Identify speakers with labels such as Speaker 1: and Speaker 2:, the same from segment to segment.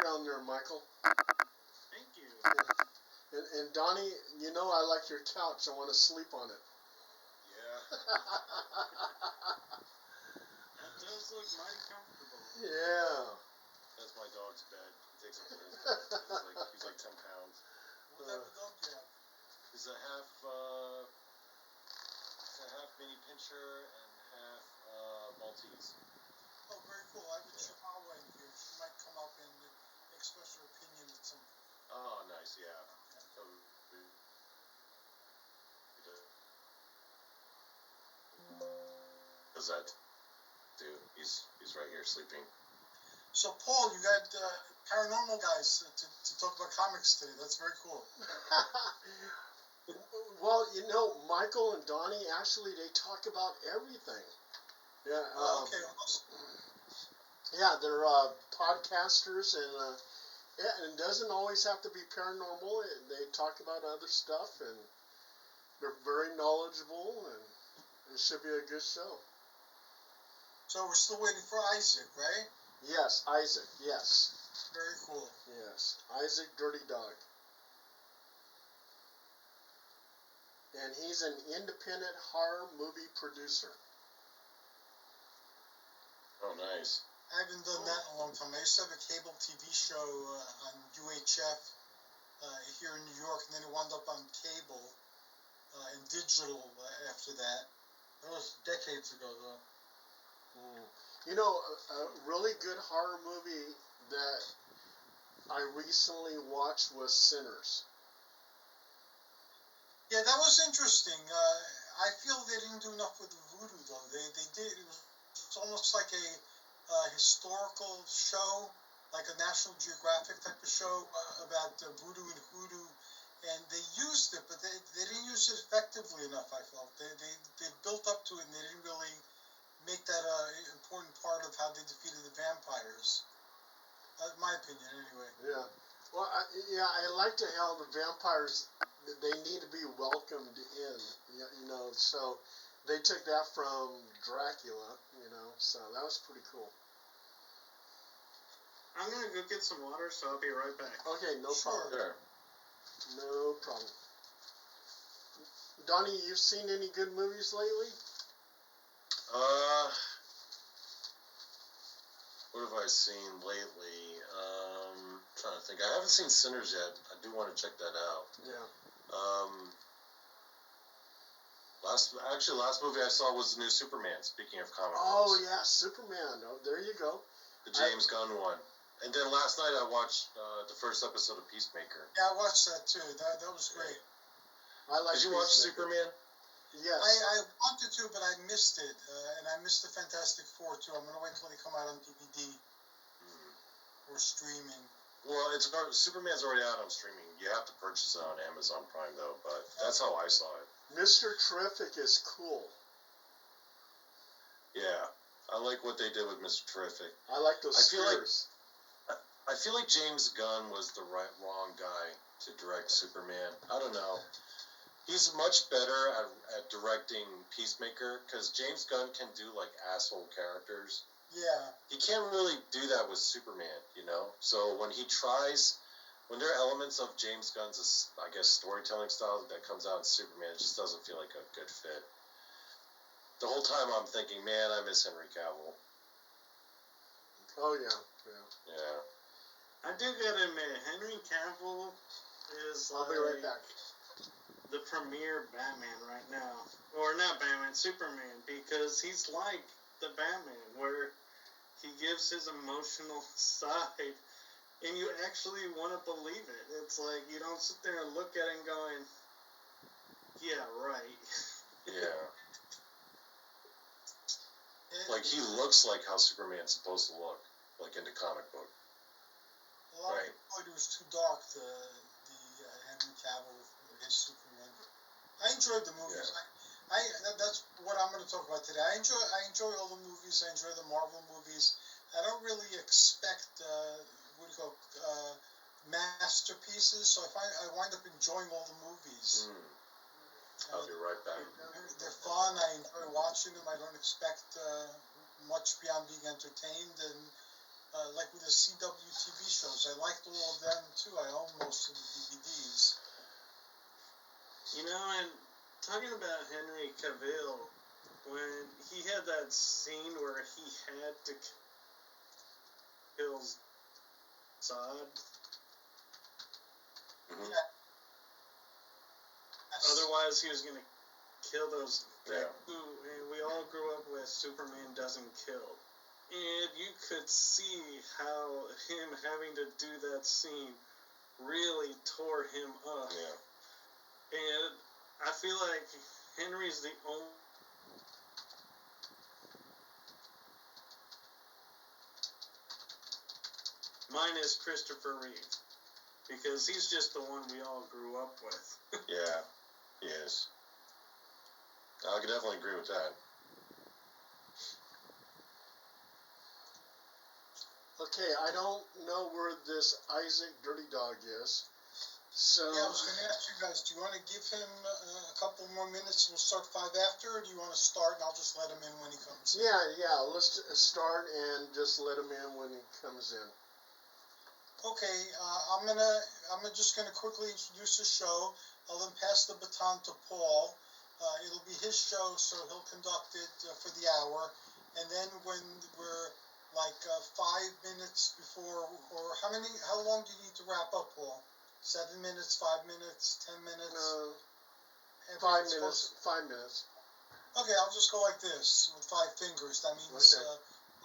Speaker 1: background there, Michael.
Speaker 2: Thank you.
Speaker 1: And Donny, you know I like your couch. I want to sleep on it.
Speaker 3: Yeah.
Speaker 2: That does look mighty comfortable.
Speaker 1: Yeah.
Speaker 3: That's my dog's bed. He takes up the whole bed. He's like 10 pounds.
Speaker 4: What type of dog do you have?
Speaker 3: He's a half mini pincher and half Maltese.
Speaker 4: Oh, very cool. I have a Chihuahua in here. She might come up and express her opinion at some point.
Speaker 3: Oh, nice, yeah.
Speaker 4: Okay.
Speaker 3: So, does that too? He's right here sleeping.
Speaker 4: So, Paul, you got paranormal guys to talk about comics today. That's very cool.
Speaker 1: Well, you know, Michael and Donny, actually, they talk about everything. Yeah.
Speaker 4: Okay. Awesome.
Speaker 1: Yeah, they're podcasters, and it doesn't always have to be paranormal. They talk about other stuff, and they're very knowledgeable, and it should be a good show.
Speaker 4: So we're still waiting for Isaac, right?
Speaker 1: Yes, Isaac, yes.
Speaker 4: Very cool.
Speaker 1: Yes, Isaac Dirty Dog. And he's an independent horror movie producer.
Speaker 3: Oh, nice.
Speaker 4: I haven't done that in a long time. I used to have a cable TV show on UHF here in New York, and then it wound up on cable and digital after that. That was decades ago, though.
Speaker 1: You know, a really good horror movie that I recently watched was Sinners.
Speaker 4: Yeah, that was interesting. I feel they didn't do enough with voodoo, though. They did. It was almost like a historical show, like a National Geographic type of show about voodoo and hoodoo, and they used it, but they didn't use it effectively enough. I felt they built up to it, and they didn't really make that an important part of how they defeated the vampires. My opinion, anyway.
Speaker 1: Yeah. Well, I like to how the vampires, they need to be welcomed in, you know, so they took that from Dracula, you know, so that was pretty cool.
Speaker 2: I'm going to go get some water, so I'll be right back.
Speaker 1: Okay, no problem.
Speaker 3: Sure.
Speaker 1: No problem. Donny, you've seen any good movies lately?
Speaker 3: What have I seen lately? Trying to think. I haven't seen Sinners yet. I do want to check that out.
Speaker 1: Yeah.
Speaker 3: Last movie I saw was the new Superman. Speaking of comic
Speaker 1: Oh
Speaker 3: books.
Speaker 1: yeah, Superman. Oh, there you go.
Speaker 3: The James Gunn one. And then last night I watched the first episode of Peacemaker.
Speaker 4: Yeah, I watched that too. That was great.
Speaker 1: I like.
Speaker 3: Did you watch Superman?
Speaker 1: Yes.
Speaker 4: I wanted to, but I missed it, and I missed the Fantastic Four too. I'm gonna wait until they come out on DVD or streaming.
Speaker 3: Well, Superman's already out on streaming. You have to purchase it on Amazon Prime though, but that's how I saw it.
Speaker 1: Mr. Terrific is cool.
Speaker 3: Yeah, I like what they did with Mr. Terrific.
Speaker 1: I like those spears.
Speaker 3: I feel like James Gunn was the wrong guy to direct Superman. I don't know. He's much better at directing Peacemaker because James Gunn can do like asshole characters.
Speaker 4: Yeah.
Speaker 3: He can't really do that with Superman, you know? So when there are elements of James Gunn's, I guess, storytelling style that comes out in Superman, it just doesn't feel like a good fit. The whole time I'm thinking, man, I miss Henry Cavill.
Speaker 1: Oh, yeah.
Speaker 3: Yeah.
Speaker 2: I do gotta admit, Henry Cavill is
Speaker 1: I'll be right back.
Speaker 2: The premier Batman right now. Or not Batman, Superman, because he's like the Batman, where he gives his emotional side, and you actually want to believe it. It's like, you don't sit there and look at it and going, yeah, right.
Speaker 3: Yeah. Like, he looks like how Superman's supposed to look, like in the comic book.
Speaker 4: A lot of people thought it was too dark, the Henry Cavill, his Superman. I enjoyed the movies. Yeah. That's what I'm going to talk about today. I enjoy all the movies. I enjoy the Marvel movies. I don't really expect masterpieces, so I wind up enjoying all the movies.
Speaker 3: I'll be right back.
Speaker 4: They're fun. I enjoy watching them. I don't expect much beyond being entertained, and like with the CW TV shows. I liked all of them too. I own most of the DVDs.
Speaker 2: You know, and talking about Henry Cavill, when he had that scene where he had to kill Zod,
Speaker 3: Mhm.
Speaker 4: Yeah.
Speaker 2: otherwise he was gonna kill those
Speaker 3: Yeah.
Speaker 2: who, and we all grew up with Superman doesn't kill. And you could see how him having to do that scene really tore him up.
Speaker 3: Yeah.
Speaker 2: And I feel like Henry's the only minus Christopher Reeve, because he's just the one we all grew up with.
Speaker 3: Yeah. He is. I could definitely agree with that.
Speaker 1: Okay, I don't know where this Isaac Dirty Dog is. So
Speaker 4: Yeah, I was going to ask you guys, do you want to give him a couple more minutes? We'll start 5 after, or do you want to start and I'll just let him in when he comes?
Speaker 1: yeah, let's start and just let him in when he comes in.
Speaker 4: Okay, I'm just gonna quickly introduce the show. I'll then pass the baton to Paul. It'll be his show, so he'll conduct it for the hour. And then when we're like 5 minutes before, or how long do you need to wrap up, Paul? 7 minutes, 5 minutes, 10 minutes?
Speaker 1: 5 minutes. 5 minutes.
Speaker 4: Okay, I'll just go like this with 5 fingers. That means
Speaker 1: Okay.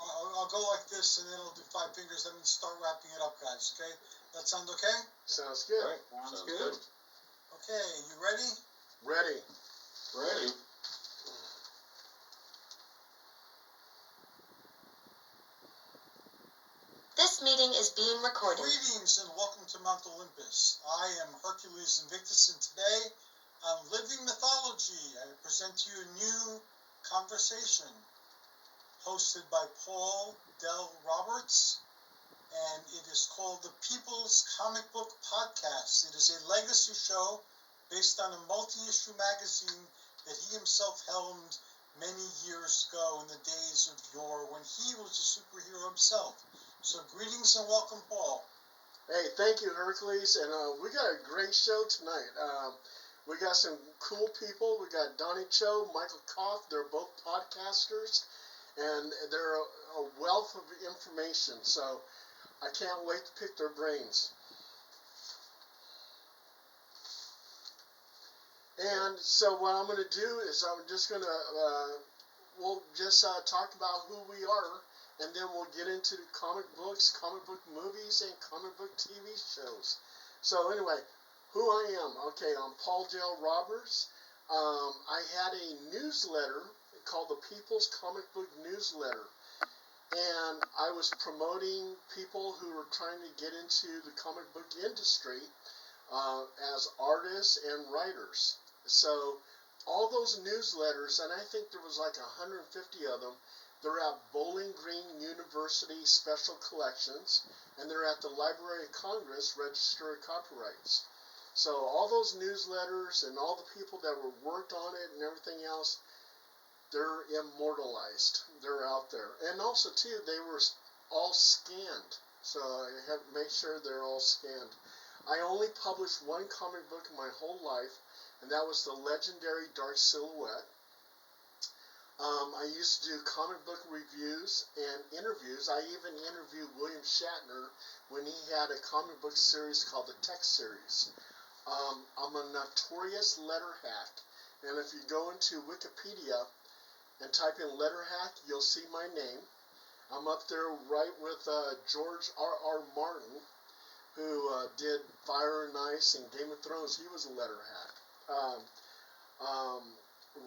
Speaker 4: I'll go like this, and then I'll do 5 fingers. That means start wrapping it up, guys. Okay, that sound okay?
Speaker 1: Sounds good.
Speaker 3: All right.
Speaker 2: Sounds
Speaker 3: Sounds
Speaker 2: good.
Speaker 3: good.
Speaker 4: Okay, you ready?
Speaker 1: Ready.
Speaker 3: Ready.
Speaker 5: This meeting is being recorded.
Speaker 4: Greetings and welcome to Mount Olympus. I am Hercules Invictus, and today on Living Mythology, I present to you a new conversation hosted by Paul Del Roberts, and it is called the People's Comic Book Podcast. It is a legacy show based on a multi-issue magazine that he himself helmed many years ago in the days of yore when he was a superhero himself. So greetings and welcome, Paul.
Speaker 1: Hey, thank you, Hercules. And we got a great show tonight. We got some cool people. We got Donny, Michael Kopf. They're both podcasters, and they're a wealth of information. So I can't wait to pick their brains. And so what I'm going to do is I'm just going to, we'll just talk about who we are, and then we'll get into comic books, comic book movies, and comic book TV shows. So anyway, who I am. Okay, I'm Paul Dale Roberts. I had a newsletter called the People's Comic Book Newsletter. And I was promoting people who were trying to get into the comic book industry as artists and writers. So all those newsletters, and I think there was like 150 of them, they're at Bowling Green University Special Collections, and they're at the Library of Congress Register of Copyrights. So all those newsletters and all the people that were worked on it and everything else, they're immortalized. They're out there. And also, too, they were all scanned. So I have to make sure they're all scanned. I only published one comic book in my whole life, and that was the legendary Dark Silhouette. I used to do comic book reviews and interviews. I even interviewed William Shatner when he had a comic book series called the Tech Series. I'm a notorious letter hack, and if you go into Wikipedia and type in letter hack, you'll see my name. I'm up there right with George R.R. Martin, who did Fire and Ice and Game of Thrones. He was a letter hack.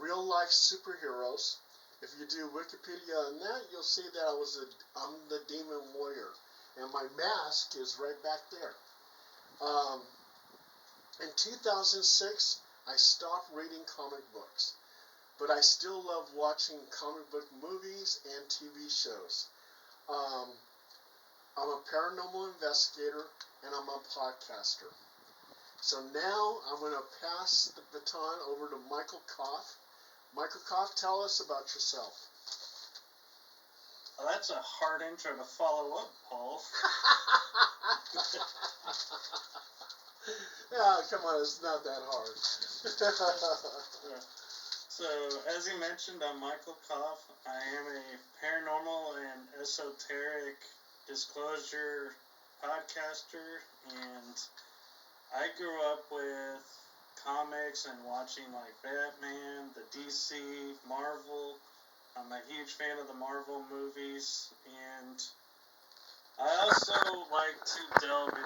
Speaker 1: Real life superheroes. If you do Wikipedia on that, you'll see that I'm the Demon Warrior, and my mask is right back there. In 2006, I stopped reading comic books, but I still love watching comic book movies and TV shows. I'm a paranormal investigator, and I'm a podcaster. So now I'm going to pass the baton over to Michael Kopf. Michael Kopf, tell us about yourself.
Speaker 2: Well, that's a hard intro to follow up, Paul.
Speaker 1: Yeah, come on, it's not that hard.
Speaker 2: So, as he mentioned, I'm Michael Kopf. I am a paranormal and esoteric disclosure podcaster, and I grew up with comics and watching like Batman, the DC, Marvel. I'm a huge fan of the Marvel movies, and I also like to delve